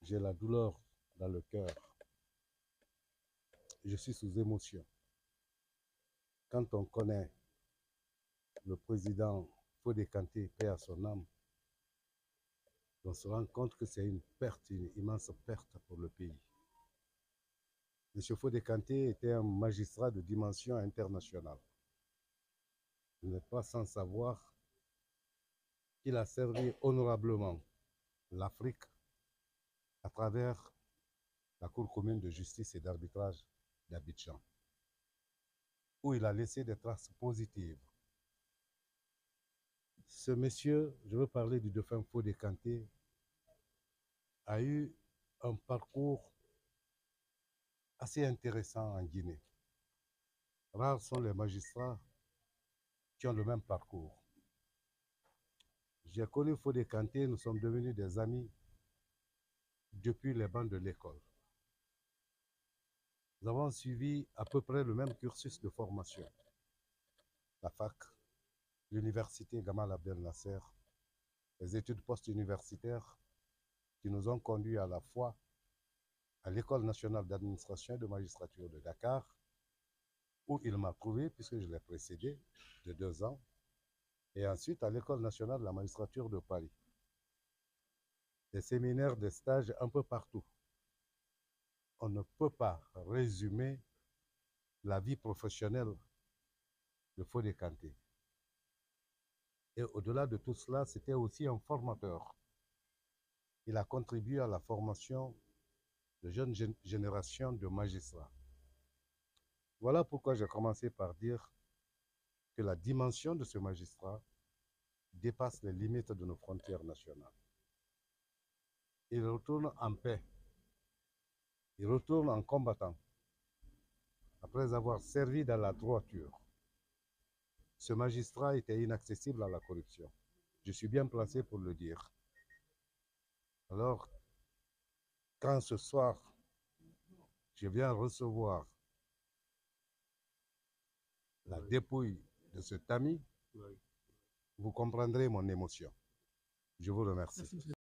J'ai la douleur dans le cœur. Je suis sous émotion. Quand on connaît le président Fodé Kanté, paix à son âme, on se rend compte que c'est une perte, une immense perte pour le pays. M. Fodé Kanté était un magistrat de dimension internationale. Vous n'êtes pas sans savoir qu'il a servi honorablement l'Afrique à travers la Cour commune de justice et d'arbitrage d'Abidjan, où il a laissé des traces positives. Ce monsieur, je veux parler du défunt Fodé Kanté, a eu un parcours assez intéressant en Guinée. Rares sont les magistrats qui ont le même parcours. J'ai connu Fodé Kanté, nous sommes devenus des amis depuis les bancs de l'école. Nous avons suivi à peu près le même cursus de formation. La fac, l'université Gamal Abdel Nasser, les études post-universitaires qui nous ont conduits à la fois à l'École nationale d'administration et de magistrature de Dakar, où il m'a trouvé, puisque je l'ai précédé de 2 ans, et ensuite à l'École nationale de la magistrature de Paris. Des séminaires, des stages un peu partout. On ne peut pas résumer la vie professionnelle de Fodé Kanté. Et au-delà de tout cela, c'était aussi un formateur. Il a contribué à la formation de jeunes générations de magistrats. Voilà pourquoi j'ai commencé par dire que la dimension de ce magistrat dépasse les limites de nos frontières nationales. Il retourne en paix. Il retourne en combattant. Après avoir servi dans la droiture, ce magistrat était inaccessible à la corruption. Je suis bien placé pour le dire. Alors, quand ce soir, je viens recevoir la dépouille de cet ami, vous comprendrez mon émotion. Je vous remercie.